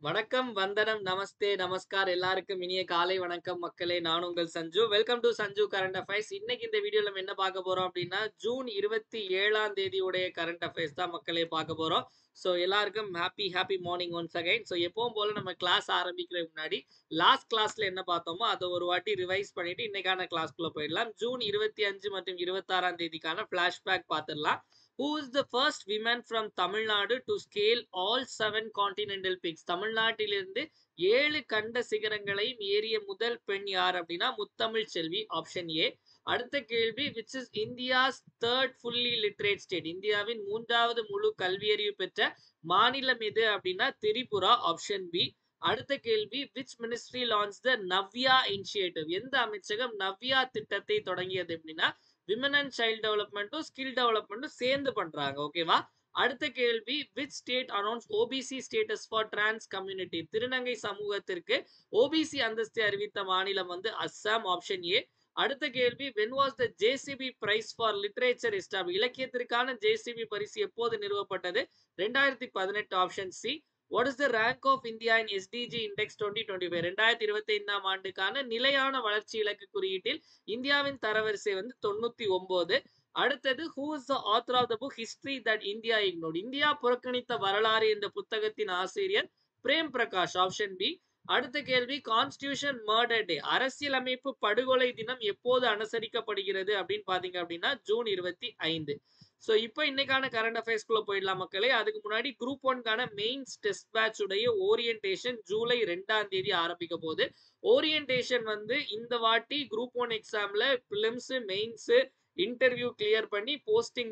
வணக்கம், வந்தனம், நமஸ்தே, நமஸ்கார் எல்லாருக்கும் இனிய காலை வணக்கம் மக்களே. நான் உங்கள் Sanju. Welcome to Sanju current affairs. இன்னைக்கு இந்த வீடியோல நம்ம என்ன பார்க்க போறோம் அப்படின்னா, ஜூன் 27ஆம் தேதியுடைய கரண்ட் அஃபேர்ஸ் தான் மக்களே பார்க்க போறோம். ஸோ எல்லாருக்கும் happy morning once again. So எப்பவும் போல நம்ம கிளாஸ் ஆரம்பிக்கிறதுக்கு முன்னாடி லாஸ்ட் கிளாஸ்ல என்ன பார்த்தோமோ அதை ஒரு வாட்டி ரிவைஸ் பண்ணிட்டு இன்னைக்கான கிளாஸ்க்குள்ள போயிடலாம். ஜூன் 25 மற்றும் 26ஆம் தேதிக்கான ஃபிளாஷ்பேக் பார்த்துடலாம். Who is the first woman from Tamil Nadu to scale all 7 continental peaks? தமிழ்நாட்டிலிருந்து 7 கண்ட சிகரங்களையும் ஏறிய முதல் பெண் யார் அப்படின்னா முத்தமிழ் செல்வி. Option A. அடுத்த கேள்வி, which is India's third fully literate state? இந்தியாவின் மூன்றாவது முழு கல்வியறிவு பெற்ற மாநிலம் எது அப்படின்னா திரிபுரா. Option B. அடுத்த கேள்வி, which ministry launched the Navya initiative? எந்த அமைச்சகம் நவ்யா திட்டத்தை தொடங்கியது அப்படின்னா விமன் அண்ட் சைல்ட் டெவலப்மெண்ட்டும் ஸ்கில் டெவலப்மெண்ட்டும் சேர்ந்து பண்றாங்க. ஓகேவா? அடுத்த கேள்வி, which state announce OBC status for trans community? திருநங்கை சமூகத்திற்கு ஓபிசி அந்தஸ்தை அறிவித்த மாநிலம் வந்து அஸ்ஸாம். Option A. அடுத்த கேள்வி, when was the JCB prize for literature established? இலக்கியத்திற்கான ஜேசிபி பரிசு எப்போது நிறுவப்பட்டது? 2018. Option C. What is the rank of India in SDG index 2025? 2025ஆம் ஆண்டுக்கான நிலையான வளர்ச்சி இலக்கு குறியீட்டில் இந்தியாவின் தரவரிசை வந்து 99. அடுத்தது, who is the author of the book history that India ignored? India புறக்கணித்த வரலாறு என்ற புத்தகத்தின் ஆசிரியர் பிரேம் பிரகாஷ். Option B. அடுத்த கேள்வி, கான்ஸ்டிடியூஷன் மர்டர் டே, அரசியலமைப்பு படுகொலை தினம் எப்போது அனுசரிக்கப்படுகிறது அப்படின்னு பாத்தீங்க அப்படின்னா ஜூன் 25. ஸோ இப்போ இன்னைக்கான கரண்ட் அஃபேர்ஸ்குள்ள போயிடலாம் மக்களே. அதுக்கு முன்னாடி குரூப் ஒன்கான மெயின்ஸ் டெஸ்ட் பேட்ச் உடைய ஓரியன்டேஷன் ஜூலை 2ஆம் தேதி ஆரம்பிக்க போகுது. ஓரியன்டேஷன் வந்து இந்த வாட்டி குரூப் ஒன் எக்ஸாம்ல பிலிம்ஸ் மெயின்ஸ் இன்டர்வியூ கிளியர் பண்ணி போஸ்டிங்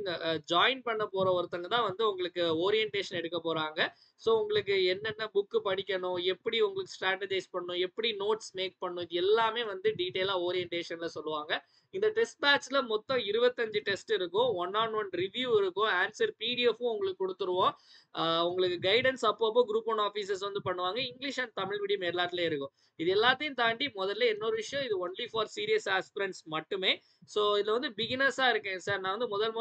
ஜாயின் பண்ண போற ஒருத்தங்க தான் வந்து உங்களுக்கு ஓரியன்டேஷன் எடுக்க போறாங்க. ஸோ உங்களுக்கு என்னென்ன புக்கு படிக்கணும், எப்படி உங்களுக்கு ஸ்ட்ராட்டஜைஸ் பண்ணணும், எப்படி நோட்ஸ் மேக் பண்ணணும், இது எல்லாமே வந்து டீட்டெயிலா ஓரியன்டேஷன்ல சொல்லுவாங்க. இந்த டெஸ்ட் பேட்ச்ல மொத்தம் 25 டெஸ்ட் இருக்கும். 1-on-1 ரிவ்யூ இருக்கும். ஆன்சர் பிடிஎஃப்பும் உங்களுக்கு கொடுத்துருவோம். உங்களுக்கு கைடன்ஸ் அப்பப்போ குரூப் ஒன் ஆஃபீஸர்ஸ் வந்து பண்ணுவாங்க. இங்கிலீஷ் அண்ட் தமிழ் மீடியம் எல்லாத்துலயும் இருக்கும். இது எல்லாத்தையும் தாண்டி முதல்ல இன்னொரு விஷயம், இது ஒன்லி ஃபார் சீரியஸ் ஆஸ்பிரண்ட்ஸ் மட்டுமே. ஸோ இதுல வந்து பிகினர்ஸா இருக்கேன் சார், நான் வந்து முதல்ல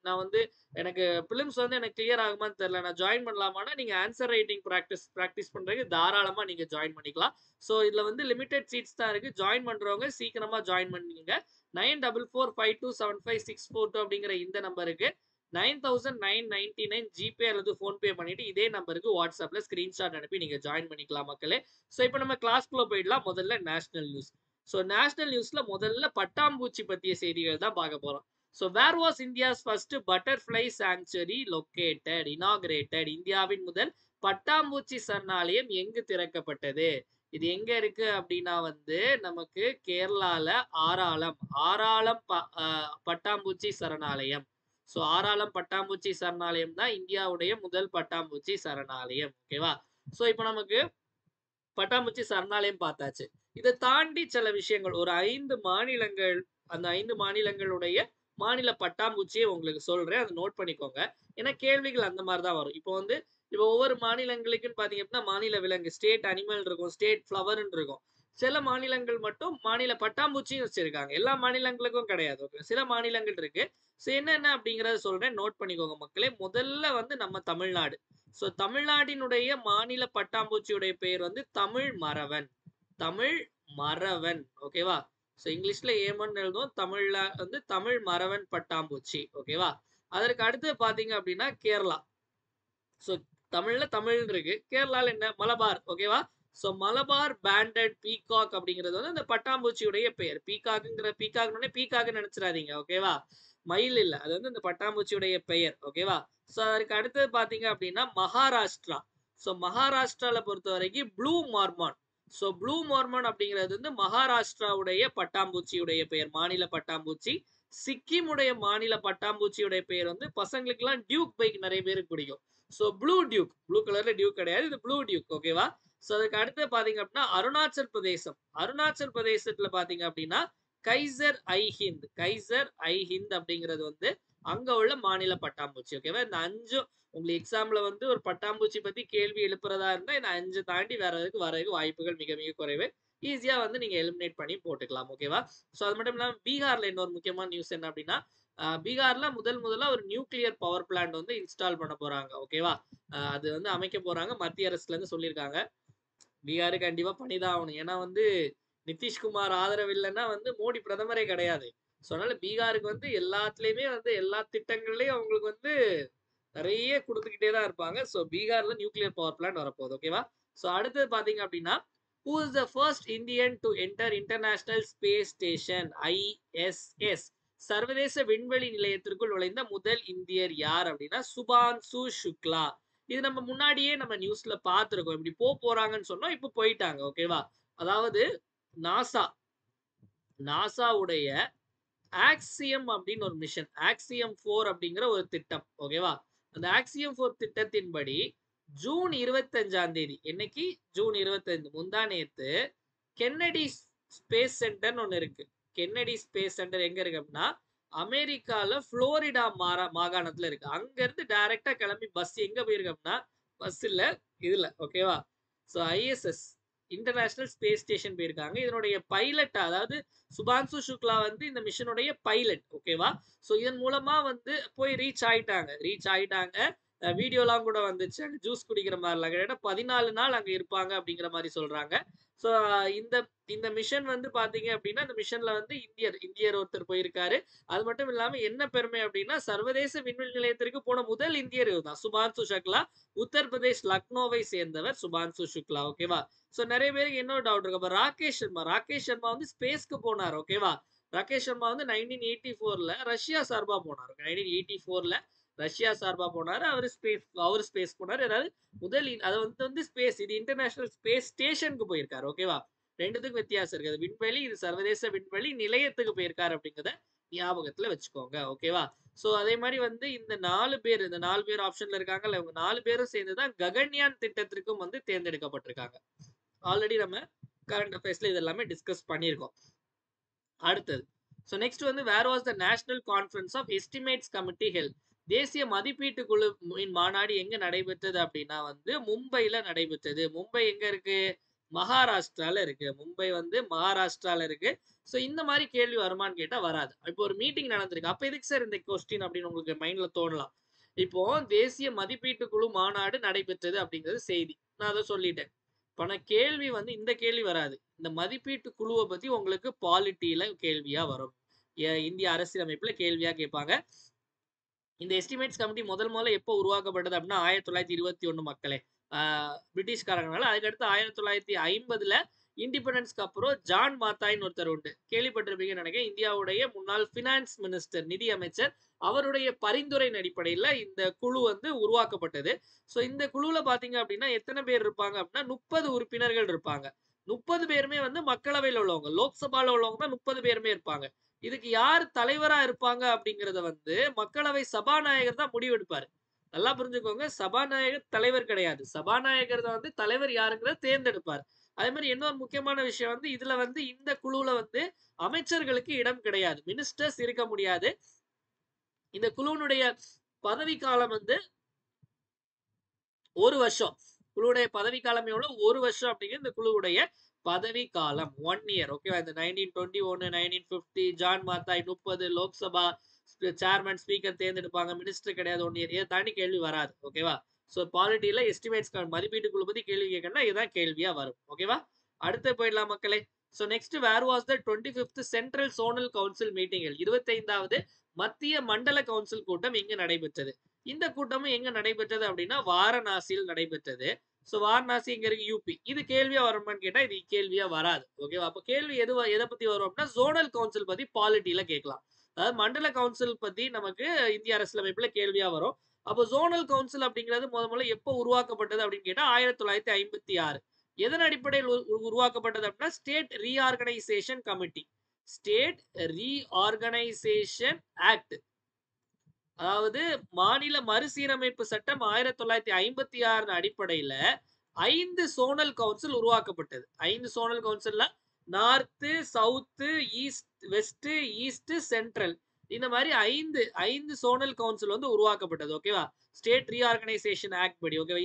நான் வந்து எனக்கு பிலிம்ஸ் வந்து எனக்கு கிளியர் ஆகுமான்னு தெரியல, நான் ஜாயின் பண்ணலாமான்னா நீங்க ஆன்சர் ரைட்டிங் ப்ராக்டிஸ் பண்றதுக்கு தாராளமா நீங்க ஜாயின் பண்ணிக்கலாம். ஸோ இதுல வந்து லிமிடெட் சீட்ஸ் தான் இருக்கு. ஜாயின் பண்றவங்க சீக்கிரமா ஜாயின் பண்ணிக்கங்க. 9445275642 அப்படிங்கிற இந்த நம்பருக்கு 9999 ஜிபே அல்லது போன்பே பண்ணிட்டு இதே நம்பருக்கு வாட்ஸ்அப்ல ஸ்கிரீன்ஷாட் அனுப்பி நீங்க ஜாயின் பண்ணிக்கலாம் மக்களே. ஸோ இப்போ நம்ம கிளாஸ்க்குள்ள போயிடலாம். முதல்ல நேஷனல் நியூஸ். ஸோ நேஷனல் நியூஸ்ல முதல்ல பட்டாம்பூச்சி பத்திய செய்திகள் தான் பார்க்க போறோம். So where was India's first butterfly sanctuary located inaugurated? இந்தியாவின் முதல் பட்டாம்பூச்சி சரணாலயம் எங்கு திறக்கப்பட்டது? இது எங்க இருக்கு அப்படின்னா வந்து நமக்கு கேரளால ஆராளம் ஆராளம் பட்டாம்பூச்சி சரணாலயம். ஸோ ஆராளம் பட்டாம்பூச்சி சரணாலயம் தான் இந்தியாவுடைய முதல் பட்டாம்பூச்சி சரணாலயம். ஓகேவா? ஸோ இப்போ நமக்கு பட்டாம்பூச்சி சரணாலயம் பார்த்தாச்சு. இதை தாண்டி சில விஷயங்கள் ஒரு 5 மாநிலங்கள், அந்த 5 மாநிலங்களுடைய மாநில பட்டாம்பூச்சியை உங்களுக்கு சொல்றேன், அதை நோட் பண்ணிக்கோங்க. ஏன்னா கேள்விகள் அந்த மாதிரி தான் வரும். இப்போ ஒவ்வொரு மாநிலங்களுக்குன்னு பாத்தீங்க அப்படின்னா மாநில விலங்கு ஸ்டேட் அனிமல் இருக்கும், ஸ்டேட் ஃபிளவர்ன்னு இருக்கும். சில மாநிலங்கள் மட்டும் மாநில பட்டாம்பூச்சியும் வச்சிருக்காங்க. எல்லா மாநிலங்களுக்கும் கிடையாது. ஓகே, சில மாநிலங்கள் இருக்கு. ஸோ என்னென்ன அப்படிங்கறத சொல்றேன், நோட் பண்ணிக்கோங்க மக்களே. முதல்ல வந்து நம்ம தமிழ்நாடு. ஸோ தமிழ்நாட்டினுடைய மாநில பட்டாம்பூச்சியுடைய பெயர் வந்து தமிழ் மறவன். தமிழ் மறவன். ஓகேவா? ஸோ இங்கிலீஷ்ல ஏமன் எழுதும், தமிழ்ல வந்து தமிழ் மறவன் பட்டாம்பூச்சி. ஓகேவா? அதற்கு அடுத்து பாத்தீங்க அப்படின்னா கேரளா. ஸோ தமிழ்ல தமிழ் இருக்கு, கேரளால என்ன மலபார். ஓகேவா? ஸோ மலபார் பேண்டட் பீகாக் அப்படிங்கிறது வந்து அந்த பட்டாம்பூச்சியுடைய பெயர். பீகாக்னு நினைச்சிடாதீங்க. ஓகேவா? மயில் இல்ல, அது வந்து இந்த பட்டாம்பூச்சியுடைய பெயர். ஓகேவா? ஸோ அதற்கு அடுத்தது பாத்தீங்க அப்படின்னா மகாராஷ்டிரா. ஸோ மகாராஷ்டிரால பொறுத்த வரைக்கும் ப்ளூ மார்மான். ஸோ ப்ளூ மார்மான் அப்படிங்கிறது வந்து மகாராஷ்டிராவுடைய பட்டாம்பூச்சியுடைய பெயர், மாநில பட்டாம்பூச்சி. சிக்கிமுடைய மாநில பட்டாம்பூச்சியுடைய பெயர் வந்து பசங்களுக்கு எல்லாம் டியூக் பைக் நிறைய பேருக்கு பிடிக்கும். ஸோ ப்ளூ டியூக், ப்ளூ கலர்ல டியூக் கிடையாது, இது ப்ளூ டியூக். ஓகேவா? ஸோ அதுக்கு அடுத்து பாத்தீங்க அப்படின்னா அருணாச்சல் பிரதேசம். அருணாச்சல் பிரதேசத்துல பாத்தீங்க அப்படின்னா கைசர் ஐ ஹிந்த் அப்படிங்கிறது வந்து அங்க உள்ள மாநில பட்டாம்பூச்சி. ஓகேவா? இந்த 5 உங்களுக்கு எக்ஸாம்ல வந்து ஒரு பட்டாம்பூச்சி பத்தி கேள்வி எழுப்புறதா இருந்தா இந்த 5 தாண்டி வேற எதுக்கு வரதுக்கு வாய்ப்புகள் மிக மிக குறைவு. ஈஸியா வந்து நீங்க எலிமினேட் பண்ணி போட்டுக்கலாம். ஓகேவா? ஸோ அது மட்டும் இல்லாம பீகார்ல இன்னொரு முக்கியமான நியூஸ் என்ன அப்படின்னா பீகார்ல முதல்ல ஒரு நியூக்ளியர் பவர் பிளான்ட் வந்து இன்ஸ்டால் பண்ண போறாங்க. ஓகேவா? அது வந்து அமைக்க போறாங்க. மத்திய அரசுல இருந்து சொல்லியிருக்காங்க. பீகாருக்கு கண்டிப்பா பண்ணிதான் ஆகணும். ஏன்னா வந்து நிதிஷ்குமார் ஆதரவு இல்லைன்னா வந்து மோடி பிரதமரே கிடையாது. ஸோ அதனால பீகாருக்கு வந்து எல்லாத்துலயுமே வந்து எல்லா திட்டங்கள்லயும் அவங்களுக்கு வந்து நிறைய கொடுத்துக்கிட்டே தான் இருப்பாங்க. ஸோ பீகார்ல நியூக்ளியர் பவர் பிளான்ட் வரப்போகுது. ஓகேவா? ஸோ அடுத்தது பாத்தீங்க அப்படின்னா who is the first Indian to enter International Space Station ISS சர்வதேச விண்வெளி நிலையத்திற்குள் நுழைந்த முதல் இந்தியர் யார் அப்படின்னா சுபான்சு சுக்லா. இது நம்ம முன்னாடியே நம்ம நியூஸ்ல பார்த்திருக்கோம். இப்படி போறாங்கன்னு சொன்னோம். இப்போ போயிட்டாங்க. ஓகேவா? அதாவது நாசா நாசாவுடைய ஆக்சியம் அப்படின்னு ஒரு மிஷன், ஆக்சியம் 4 அப்படிங்கிற ஒரு திட்டம். ஓகேவா? அந்த ஆக்சியம் 4 திட்டத்தின்படி ஜூன் 25ஆம் தேதி, என்னைக்கு? ஜூன் 25 முந்தா நேத்து கென்னடி ஸ்பேஸ் சென்டர்னு ஒண்ணு இருக்கு. கென்னடி ஸ்பேஸ் சென்டர் எங்க இருக்கு அப்படின்னா அமெரிக்கால புளோரிடா மாகாணத்துல இருக்கு. அங்க இருந்து டைரக்டா கிளம்பி பஸ் எங்க போயிருக்கு அப்படின்னா பஸ் இல்ல இதுல. ஓகேவா? So ISS international space station போயிருக்காங்க. இதனுடைய பைலட், அதாவது சுபான்சு சுக்லா வந்து இந்த மிஷனுடைய பைலட். ஓகேவா? ஸோ இதன் மூலமா வந்து போய் ரீச் ஆயிட்டாங்க. வீடியோலாம் கூட வந்துச்சு. அங்க ஜூஸ் குடிக்கிற மாதிரிலாம் கிட்டத்தட்ட 14 நாள் அங்க இருப்பாங்க அப்படிங்கிற மாதிரி சொல்றாங்க. ஸோ இந்த இந்த மிஷன் வந்து பாத்தீங்க அப்படின்னா இந்த மிஷன்ல வந்து இந்தியர் ஒருத்தர் போயிருக்காரு. அது மட்டும் இல்லாம என்ன பெருமை அப்படின்னா சர்வதேச விண்வெளி நிலையத்திற்கு போன முதல் இந்தியர் இவர்தான், சுபான்சு சுக்லா. உத்தரப்பிரதேஷ் லக்னோவை சேர்ந்தவர் சுபான்சு சுக்லா. ஓகேவா? சோ நிறைய பேருக்கு இன்னொரு டவுட் இருக்கு. அப்ப ராகேஷ் சர்மா வந்து ஸ்பேஸ்க்கு போனார். ஓகேவா? ராகேஷ் சர்மா வந்து 1984ல ரஷ்யா சார்பா போனார். 1984ல ரஷ்யா சார்பா போனாரு. அவர் ஸ்பேஸ் போனாரு. அதாவது அது வந்து ஸ்பேஸ், இது இன்டர்நேஷனல் ஸ்பேஸ் ஸ்டேஷனுக்கு போயிருக்காரு. ஓகேவா? ரெண்டுத்துக்கும் வித்தியாசம் இருக்கு. அது விண்வெளி, இது சர்வதேச விண்வெளி நிலையத்துக்கு போயிருக்காரு அப்படிங்கறத ஞாபகத்துல வச்சுக்கோங்க. ஓகேவா? சோ அதே மாதிரி வந்து இந்த 4 பேர் ஆப்ஷன்ல இருக்காங்கல்ல, இவங்க 4 பேரும் சேர்ந்துதான் ககன்யான் திட்டத்திற்கும் வந்து தேர்ந்தெடுக்கப்பட்டிருக்காங்க. ஆல்ரெடி நம்ம கரண்ட் அஃபேர்ஸ்ல இது எல்லாமே டிஸ்கஸ் பண்ணியிருக்கோம். அடுத்தது ஸோ நெக்ஸ்ட் வந்து where was the national conference of estimates committee health. தேசிய மதிப்பீட்டு குழுவின் மாநாடு எங்க நடைபெற்றது அப்படின்னா வந்து மும்பைல நடைபெற்றது. மும்பை எங்க இருக்கு? மகாராஷ்டிரால இருக்கு. மும்பை வந்து மகாராஷ்டிரால இருக்கு. ஸோ இந்த மாதிரி கேள்வி வருமான்னு கேட்டா வராது. இப்போ ஒரு மீட்டிங் நடந்திருக்கு. அப்ப எதுக்கு சார் இந்த கொஸ்டின் அப்படின்னு உங்களுக்கு மைண்ட்ல தோணலாம். இப்போ தேசிய மதிப்பீட்டு குழு மாநாடு நடைபெற்றது அப்படிங்கிறது செய்தி, நான் அதை சொல்லிட்டேன். ஆனா கேள்வி வந்து இந்த கேள்வி வராது. இந்த மதிப்பீட்டு குழுவை பத்தி உங்களுக்கு பாலிட்டியில கேள்வியா வரும். இந்திய அரசியலமைப்புல கேள்வியா கேட்பாங்க. இந்த எஸ்டிமேட்ஸ் கமிட்டி முதல்ல எப்போ உருவாக்கப்பட்டது அப்படின்னா 1921 மக்களே. பிரிட்டிஷ்காரங்களால. அதுக்கடுத்து 1950ல இண்டிபெண்டன்ஸ்க்கு அப்புறம் ஜான் மாத்தாய்னு ஒருத்தர் உண்டு, கேள்விப்பட்டிருப்பீங்கன்னு நினைக்கிறேன். இந்தியாவுடைய முன்னாள் பினான்ஸ் மினிஸ்டர், நிதி அமைச்சர். அவருடைய பரிந்துரையின் அடிப்படையில் இந்த குழு வந்து உருவாக்கப்பட்டது. ஸோ இந்த குழுவில் பார்த்தீங்க அப்படின்னா எத்தனை பேர் இருப்பாங்க அப்படின்னா 30 உறுப்பினர்கள் இருப்பாங்க. 30 பேருமே வந்து மக்களவையில் உள்ளவங்க, லோக்சபால உள்ளவங்க தான் 30 பேருமே இருப்பாங்க. இதுக்கு யார் தலைவரா இருப்பாங்க அப்படிங்கறத வந்து மக்களவை சபாநாயகர் தான் முடிவெடுப்பாரு. நல்லா புரிஞ்சுக்கோங்க, சபாநாயகர் தலைவர் கிடையாது. சபாநாயகர் தான் வந்து தலைவர் யாருங்கிறத தேர்ந்தெடுப்பார். அதே மாதிரி இன்னொரு முக்கியமான விஷயம் வந்து இதுல வந்து இந்த குழுல வந்து அமைச்சர்களுக்கு இடம் கிடையாது, மினிஸ்டர்ஸ் இருக்க முடியாது. இந்த குழுவினுடைய பதவி காலம் வந்து 1 வருஷம். குழுவுடைய பதவி காலம் எவ்வளவு? 1 வருஷம் அப்படிங்கிற இந்த குழுவுடைய பதவி காலம் 1 இயர். ஓகேவா? இந்த 1921 1950 ஜான் மாத்தாய் 30 லோக்சபா சேர்மன் ஸ்பீக்கர் தேர்ந்தெடுப்பாங்க, மினிஸ்டர் கிடையாது 1 இயர். இதை தாண்டி கேள்வி வராது. ஓகேவா? சோ பாலிட்டியில எஸ்டிமேட்ஸ் மதிப்பீட்டு குழு பத்தி கேள்வி கேட்கணும்னா இதுதான் கேள்வியா வரும். ஓகேவா? அடுத்து போயிடலாம் மக்களே. So next where was the 25th central zonal council meeting, 25வது மத்திய மண்டல கவுன்சில் கூட்டம் இங்கு நடைபெற்றது. இந்த கூட்டமும் எங்க நடைபெற்றது அப்படின்னா வாரணாசியில் நடைபெற்றது. சோ வாரணாசி எங்க இருக்கு? யூபி. இது கேள்வியா வருமான்னு கேட்டா இது கேள்வியா வராது. ஓகேவா? அப்ப கேள்வி எதை பத்தி வரும் அப்படின்னா ஜோனல் கவுன்சில் பத்தி பாலிட்டியில கேட்கலாம். அதாவது மண்டல கவுன்சில் பத்தி நமக்கு இந்திய அரசியலமைப்புல கேள்வியா வரும். அப்போ ஜோனல் கவுன்சில் அப்படிங்கிறது முதல்ல எப்போ உருவாக்கப்பட்டது அப்படின்னு கேட்டா 1956. எதன் அடிப்படையில் உருவாக்கப்பட்டது அப்படின்னா state reorganisation committee, state reorganisation act, அதாவது மாநில மறுசீரமைப்பு சட்டம் 1956 அடிப்படையில 5 சோனல் கவுன்சில் உருவாக்கப்பட்டது. 5 சோனல் கவுன்சில்ல north, south, east, west, east, central, இந்த மாதிரி 5 சோனல் கவுன்சில் வந்து உருவாக்கப்பட்டது. ஓகேவா? ஸ்டேட் ரீஆர்கனைசேஷன் ஆக்ட் படி. ஓகேவா?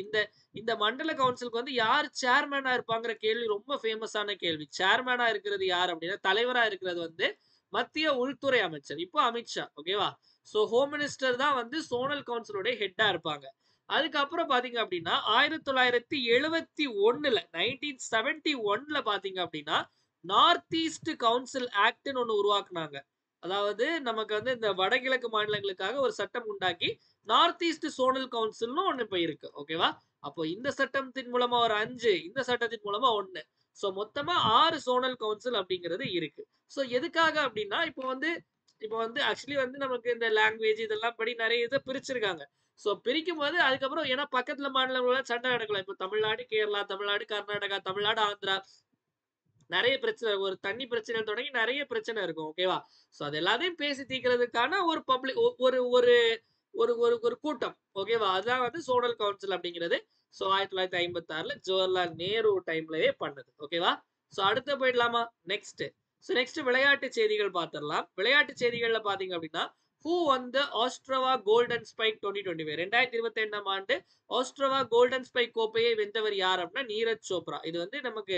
இந்த மண்டல கவுன்சிலுக்கு வந்து யார் சேர்மேனா இருப்பாங்கிற கேள்வி ரொம்ப ஃபேமஸான கேள்வி. சேர்மேனா இருக்கிறது யார் அப்படின்னா தலைவரா இருக்கிறது வந்து மத்திய உள்துறை அமைச்சர் இப்போ அமித்ஷா. ஓகேவா? சோ ஹோம் மினிஸ்டர் தான் வந்து சோனல் கவுன்சிலுடைய ஹெட்டா இருப்பாங்க. அதுக்கப்புறம் பாத்தீங்க அப்படின்னா 1971ல 1971ல பாத்தீங்க அப்படின்னா நார்த் ஈஸ்ட் கவுன்சில் ஆக்ட்னு ஒண்ணு உருவாக்குனாங்க. அதாவது நமக்கு வந்து இந்த வடகிழக்கு மாநிலங்களுக்காக ஒரு சட்டம் உண்டாக்கி நார்த் ஈஸ்ட் சோனல் கவுன்சில்னு ஒண்ணு இப்ப இருக்கு. ஓகேவா? அப்போ இந்த சட்டத்தின் மூலமா ஒரு 5, இந்த சட்டத்தின் மூலமா 1. சோ மொத்தமா 6 சோனல் கவுன்சில் அப்படிங்கிறது இருக்கு. சோ எதுக்காக அப்படின்னா இப்போ வந்து ஆக்சுவலி வந்து நமக்கு இந்த லாங்குவேஜ் இதெல்லாம் படி நிறைய இதை பிரிச்சிருக்காங்க. சோ பிரிக்கும் போது அதுக்கப்புறம் ஏன்னா பக்கத்துல மாநிலங்களோட சண்டை நடக்கலாம். இப்போ தமிழ்நாடு, கேரளா, தமிழ்நாடு, கர்நாடகா, தமிழ்நாடு, ஆந்திரா நிறைய பிரச்சனை, ஒரு தண்ணி பிரச்சனை தொடங்கி நிறைய பிரச்சனை இருக்கும். ஓகேவா? சோ அது எல்லாத்தையும் பேசி தீர்க்கிறதுக்கான ஒரு பப்ளிக் ஒரு ஒரு ஒரு ஒரு ஒரு கூட்டம். ஓகேவா? அதான் வந்து சோனல் கவுன்சில் அப்படிங்கிறது. சோ 1956ல ஜவஹர்லால் நேரு டைம்லயே பண்ணது. ஓகேவா? சோ அடுத்து போயிடலாமா? நெக்ஸ்ட். சோ நெக்ஸ்ட் விளையாட்டு செய்திகள் பார்த்திடலாம். விளையாட்டு செய்திகள்ல பாத்தீங்க அப்படின்னா who won the Ostrava golden spike 2025 2022ஆம் ஆண்டு ஆஸ்ட்ரவா கோல்டன் ஸ்பைக் கோப்பையை வென்றவர் யார் அப்படின்னா நீரஜ் சோப்ரா. இது வந்து நமக்கு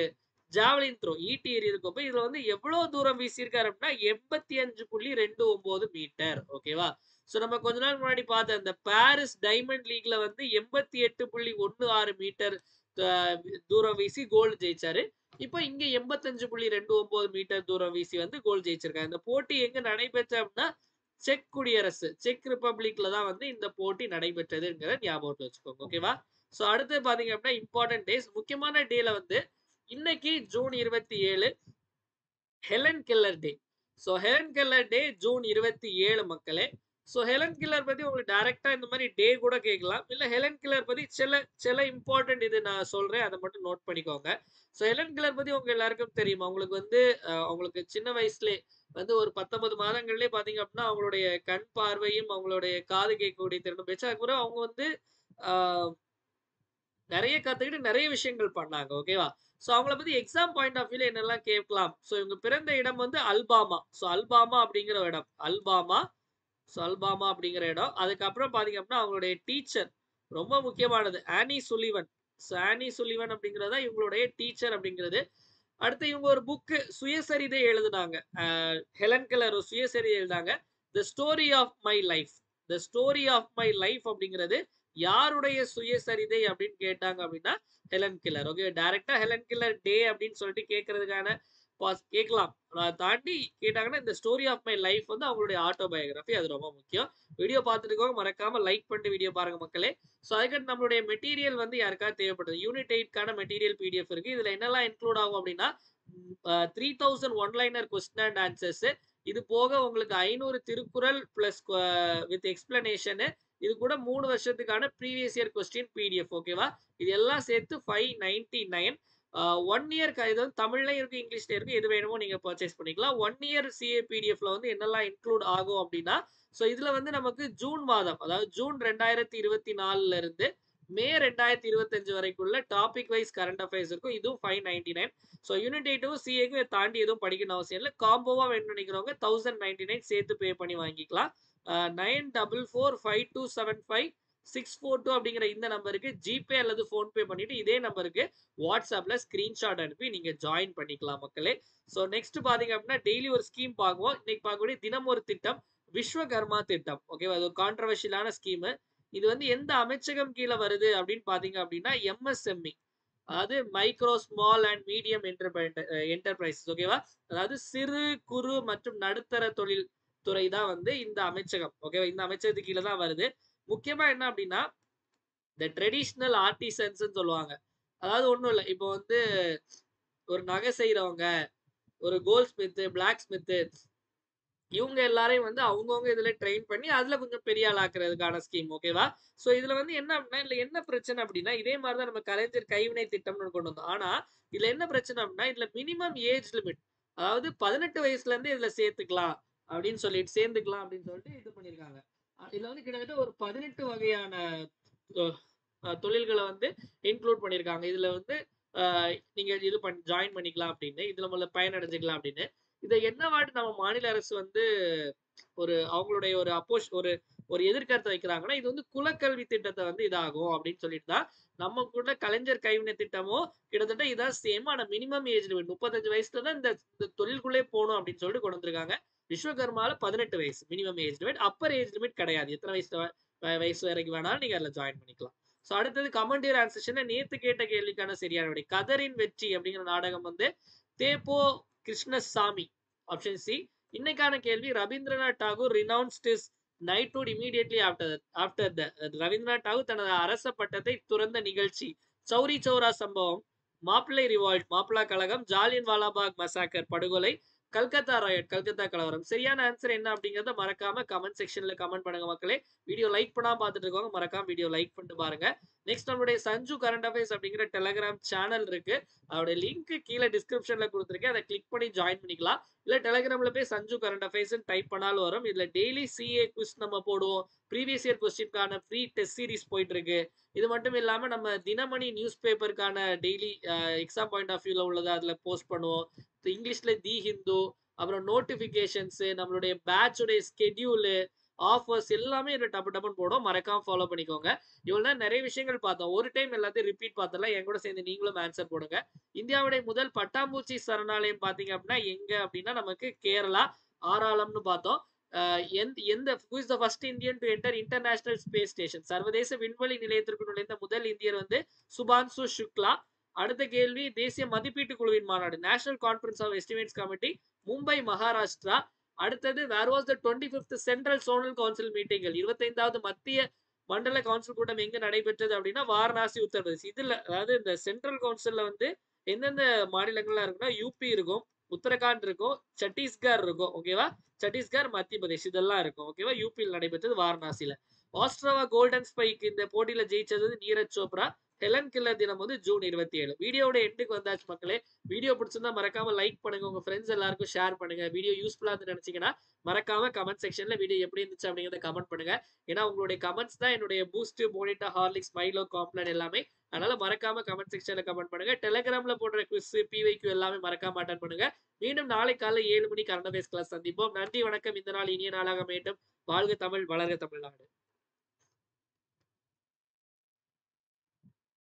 ஜாவலின் த்ரோ ஈட்டி எறியது கோப்பை. இதுல வந்து எவ்வளவு தூரம் வீசியிருக்காரு அப்படின்னா 85.29 மீட்டர். ஓகேவா? சோ நம்ம கொஞ்ச நாள் முன்னாடி பார்த்த அந்த பாரிஸ் டைமண்ட் லீக்ல வந்து 88.16 மீட்டர் தூரம் வீசி கோல் ஜெயிச்சாரு. இப்போ இங்க 85.29 மீட்டர் தூரம் வீசி வந்து கோல் ஜெயிச்சிருக்காங்க. இந்த போட்டி எங்க நடைபெற்ற அப்படின்னா செக் குடியரசு, செக் ரிப்பப்ளிக்ல தான் வந்து இந்த போட்டி நடைபெற்றதுங்கிறத ஞாபகத்துல வச்சுக்கோங்க. ஓகேவா? சோ அடுத்து பாத்தீங்க அப்படின்னா இம்பார்ட்டன்ட் டேஸ், முக்கியமான டேல வந்து இன்னைக்கு June 27 Helen Keller day. So Helen Keller day June 27 மக்களே. சோ ஹெலன் கெல்லர் பத்தி உங்களுக்கு டைரக்டா இந்த மாதிரி டே கூட கேட்கலாம். இல்ல ஹெலன் கெல்லர் பத்தி சில சில இம்பார்ட்டன்ட் இது நான் சொல்றேன், அதை மட்டும் நோட் பண்ணிக்கோங்க. சோ ஹெலன் கெல்லர் பத்தி உங்க எல்லாருக்கும் தெரியுமா? உங்களுக்கு வந்து அவங்களுக்கு சின்ன வயசுல வந்து ஒரு 19 மாதங்கள்லயே பாத்தீங்க அப்படின்னா அவங்களுடைய கண் பார்வையும் அவங்களுடைய காது கேட்கக்கூடிய திறனும் போச்சு. அதுக்கப்புறம் அவங்க வந்து ஆஹ் நிறைய கத்துக்கிட்டு நிறைய விஷயங்கள் பண்ணாங்க. ஓகேவா? சோ அவங்கள பத்தி எக்ஸாம் பாயிண்ட் ஆஃப் வியூல என்னெல்லாம் கேட்கலாம். சோ இவங்க பிறந்த இடம் வந்து அல்பாமா. சோ அல்பாமா அப்படிங்கிற இடம். அல்பாமா. சோ அல்பாமா அப்படிங்கிற இடம். அதுக்கப்புறம் பாத்தீங்க அப்படின்னா அவங்களுடைய டீச்சர் ரொம்ப முக்கியமானது ஆனி சுலிவன். சோ ஆனி சுலிவன் அப்படிங்கறதா இவங்களுடைய டீச்சர் அப்படிங்கிறது. அடுத்து இவங்க ஒரு புக் சுயசரிதை எழுதுனாங்க. ஹெலன் கெல்லர் ஒரு சுயசரிதை எழுதாங்க. The story of my life. The story of my life அப்படிங்கிறது யாருடைய சுயசரிதை அப்படின்னு கேட்டாங்க அப்படின்னா ஹெலன் கெல்லர். ஓகே, டைரக்டா ஹெலன் கெல்லர் டே அப்படின்னு சொல்லிட்டு கேட்கறதுக்கான கேட்கலாம். அதை தாண்டி கேட்டாங்கன்னா இந்த ஸ்டோரி ஆஃப் மை லைஃப் வந்து அவங்களுடைய ஆட்டோபயோகிராஃபி, அது ரொம்ப முக்கியம். வீடியோ பார்த்துட்டு மறக்காம லைக் பண்ணிட்டு வீடியோ பாருங்க மக்களே. ஸோ அதுக்கு நம்மளுடைய மெட்டீரியல் வந்து யாருக்காவது தேவைப்படுது, யூனிட் 8க்கான மெட்டீரியல் பிடிஎஃப் இருக்கு. இதுல என்னெல்லாம் இன்க்ளூட் ஆகும் அப்படின்னா 3000 ஒன்லைனர் கொஸ்டின் அண்ட் ஆன்சர்ஸ். இது போக உங்களுக்கு 500 திருக்குறள் பிளஸ் வித் எக்ஸ்பிளனேஷன். இது கூட 3 வருஷத்துக்கான ப்ரீவியஸ் இயர் கொஸ்டின் பிடிஎஃப். ஓகேவா? இது எல்லாம் சேர்த்து 599. 1 இயர் இது வந்து தமிழ்லயும் இருக்கு, இங்கிலீஷ்ல இருக்கு. எது வேணுமோ நீங்க பர்ச்சேஸ் பண்ணிக்கலாம். 1 இயர் சிஏ பிடிஎஃப்ல வந்து என்னெல்லாம் இன்க்ளூட் ஆகும் அப்படின்னா சோ இதுல வந்து நமக்கு ஜூன் மாதம், அதாவது ஜூன் 2024ல இருந்து மே 2025 வரைக்குள்ள டாபிக் வைஸ் கரண்ட் அஃபேர்ஸ் இருக்கும். இதுவும் 599. ஸோ யூனிட் 8க்கும் சிஏக்கும் தாண்டி எதுவும் படிக்கணும் அவசியம் இல்லை. காம்போவா வேணும் நினைக்கிறவங்க 1099 சேர்த்து பே பண்ணி வாங்கிக்கலாம். 9445275642 அப்படிங்கிற இந்த நம்பருக்கு ஜிபே அல்லது போன்பே பண்ணிட்டு இதே நம்பருக்கு வாட்ஸ்அப்ல ஸ்கிரீன்ஷாட் அனுப்பி நீங்க ஜாயின் பண்ணிக்கலாம் மக்களே. ஸோ நெக்ஸ்ட் பாத்தீங்க அப்படின்னா டெய்லி ஒரு ஸ்கீம் பார்க்குவோம். இன்னைக்கு பார்க்கக்கூடிய தினம் ஒரு திட்டம் விஸ்வகர்மா திட்டம். ஓகேவா? அது ஒரு கான்ட்ரவர்ஷியலான ஸ்கீம். இது வந்து எந்த அமைச்சகம் கீழே வருது அப்படின்னு பாத்தீங்க அப்படின்னா எம்எஸ்எம்இ, அதாவது micro small and medium enterprise. ஓகேவா? அதாவது சிறு குறு மற்றும் நடுத்தர தொழில் துறை தான் வந்து இந்த அமைச்சகம். ஓகேவா? இந்த அமைச்சகத்துக்கு கீழே தான் வருது. முக்கியமா என்ன அப்படின்னா இந்த ட்ரெடிஷ்னல் ஆர்டிசன்ஸ் சொல்லுவாங்க. அதாவது ஒண்ணும் இல்லை, இப்போ வந்து ஒரு நகை செய்யறவங்க, ஒரு கோல்ட் ஸ்மித், பிளாக் ஸ்மித், இவங்க எல்லாரையும் வந்து அவங்கவுங்க இதுல ட்ரெயின் பண்ணி அதுல கொஞ்சம் பெரிய ஆள் ஆக்குறதுக்கான ஸ்கீம். ஓகேவா? சோ இதுல வந்து என்ன அப்படின்னா இதுல என்ன பிரச்சனை அப்படின்னா இதே மாதிரிதான் நம்ம கலைஞர் கைவினை திட்டம்னு கொண்டு வந்தோம். ஆனா இதுல என்ன பிரச்சனை அப்படின்னா இதுல மினிமம் ஏஜ் லிமிட், அதாவது 18 வயசுல இருந்து இதுல சேர்த்துக்கலாம் அப்படின்னு சொல்லிட்டு இது பண்ணிருக்காங்க. இதுல வந்து கிட்டத்தட்ட ஒரு 18 வகையான தொழில்களை வந்து இன்க்ளூட் பண்ணிருக்காங்க. இதுல வந்து நீங்க இது ஜாயின் பண்ணிக்கலாம் அப்படின்னு, இதுல முதல்ல பயனடைஞ்சுக்கலாம் அப்படின்னு. இதை என்னவாட்டு நம்ம மாநில அரசு வந்து அவங்களுடைய ஒரு எதிர்கருத்தை வைக்கிறாங்கன்னா இது வந்து குலக்கல்வி திட்டத்தை வந்து இதாகும் அப்படின்னு சொல்லிட்டு தான் நம்ம கூட கலைஞர் கைவினை திட்டமோ கிட்டத்தட்ட இதான் சேம். ஆனா மினிமம் ஏஜ் லிமிட் 35 வயசுல தான் இந்த தொழிலுக்குள்ளே போகணும் அப்படின்னு சொல்லிட்டு கொண்டு வந்திருக்காங்க. விஸ்வகர்மால 18 வயசு minimum age limit. Upper age limit கிடையாது. எத்தனை வயசு வரைக்கும் வேணாலும் நீங்க அதுல ஜாயின் பண்ணிக்கலாம். சோ அடுத்தது கமெண்ட் யுவர் ஆன்சர் செக்ஷன்ல நேத்து கேட்ட கேள்விக்கான சரியான விடை. கதரின் வெற்றி அப்படிங்கிற நாடகம் வந்து தேப்போ கிருஷ்ணசாமி ஆப்ஷன் சி. இன்னைக்கான கேள்வி Rabindranath Tagore renounced his knighthood immediately after the Rabindranath Tagore தனது அரச பட்டத்தை துறந்த நிகழ்ச்சி. சௌரி சௌரா சம்பவம், மாப்பிள்ளை ரிவால்ட் மாப்பிளா கழகம், ஜாலியன் வாலாபாக் மசாக்கர் படுகொலை, கல்கத்தா ராயட் கல்கத்தா கலவரம். சரியான ஆன்சர் என்ன அப்படிங்கறத மறக்காம கமெண்ட் செக்ஷன்ல கமெண்ட் பண்ணுங்க மக்களே. வீடியோ லைக் பண்ணாம பார்த்துட்டு இருக்கவங்க மறக்காம வீடியோ லைக் பண்ணிட்டு பாருங்க. நெக்ஸ்ட் நம்மளுடைய சஞ்சு கரண்ட் அஃபேர்ஸ் அப்படிங்கிற டெலிகிராம் சேனல் இருக்கு. அதோட லிங்க் கீழே டிஸ்கிரிப்ஷன்ல கொடுத்துருக்கேன். அதை கிளிக் பண்ணி ஜாயின் பண்ணிக்கலாம். இல்ல டெலிகிராம்ல போய் சஞ்சு கரண்ட் அஃபேர்ஸ் டைப் பண்ணாலும் வரும். இதுல டெய்லி சிஏ குவிஸ் நம்ம போடுவோம். ப்ரீவியஸ் இயர் கொஸ்டின்கான ஃப்ரீ டெஸ்ட் சீரிஸ் போயிட்டு இருக்கு. இது மட்டும் இல்லாம நம்ம தினமணி நியூஸ் பேப்பருக்கான டெய்லி எக்ஸாம் பாயிண்ட் ஆஃப் வியூல உள்ளதை அதுல போஸ்ட் பண்ணுவோம். இங்கிலீஷ்ல தி ஹிந்து, அப்புறம் நோட்டிபிகேஷன்ஸ், நம்மளுடைய பேட்சுடைய ஸ்கெடியூலு, ஆஃபர்ஸ் எல்லாமே இதுல டப்பு டப்புன்னு போடும். மறக்காம ஃபாலோ பண்ணிக்கோங்க. இவ்வளவு தான் நிறைய விஷயங்கள் பார்த்தோம். ஒரு டைம் எல்லாத்தையும் ரிப்பீட் பார்த்தலாம். என் கூட சேர்ந்து நீங்களும் ஆன்சர் போடுங்க. இந்தியாவுடைய முதல் பட்டாம்பூச்சி சரணாலயம் பாத்தீங்க அப்படின்னா எங்க அப்படின்னா நமக்கு கேரளா ஆராளம்னு பார்த்தோம். எந்த who is the first Indian to enter international space station? சர்வதேச விண்வெளி நிலையத்திற்கு நுழைந்த முதல் இந்தியர் வந்து சுபான்சு சுக்லா. அடுத்த கேள்வி தேசிய மதிப்பீட்டு குழுவின் மாநாடு national conference of estimates committee Mumbai Maharashtra. அடுத்தது where was the 25th central zonal council மீட்டிங்கள் 25வது மத்திய மண்டல கவுன்சில் கூட்டம் எங்க நடைபெற்றது அப்படின்னா வாரணாசி உத்தரப்பிரதேஷ். இதுல அதாவது இந்த சென்ட்ரல் கவுன்சில்ல வந்து எந்தெந்த மாநிலங்கள்லாம் இருக்குன்னா யூபி இருக்கும், உத்தரகாண்ட் இருக்கும், சத்தீஸ்கர் இருக்கும். ஓகேவா, சத்தீஸ்கர் மத்திய பிரதேஷ் இதெல்லாம் இருக்கும். ஓகேவா, யூபியில் நடைபெற்றது வாரணாசியில. ஆஸ்ட்ரேவா கோல்டன் ஸ்பைக் இந்த போட்டியில ஜெயிச்சது நீரஜ் சோப்ரா. ஹெலன் கில்லர் தினம் வந்து ஜூன் 27. வீடியோட எண்டுக்கு வந்தாச்சு மக்களே. வீடியோ பிடிச்சிருந்தா மறக்காம லைக் பண்ணுங்க, உங்க ஃப்ரெண்ட்ஸ் எல்லாருக்கும் ஷேர் பண்ணுங்க. வீடியோ யூஸ்ஃபுல்லா இருந்து நினைச்சீங்கன்னா மறக்காம கமெண்ட் செக்ஷன்ல வீடியோ எப்படி இருந்துச்சு அப்படிங்கறத கமெண்ட் பண்ணுங்க. ஏன்னா உங்களுடைய கமெண்ட்ஸ் தான் என்னுடைய பூஸ்ட், போனிட்டா, ஹார்லிக்ஸ், மைலோ, காம்ப்ளான் எல்லாமே. அதனால மறக்காம கமெண்ட் செக்ஷன்ல கமெண்ட் பண்ணுங்க. டெலிகிராம்ல போடுற குவிஸ், பிவைக்யூ எல்லாமே மறக்காம அட்டன் பண்ணுங்க. மீண்டும் நாளை காலை 7 மணி கரண்ட் அஃபேர்ஸ் கிளாஸ் சந்திப்போம். நன்றி, வணக்கம். இந்த நாள் இனிய நாளாக மீண்டும். வாழ்க தமிழ், வளர்க தமிழ்நாடு.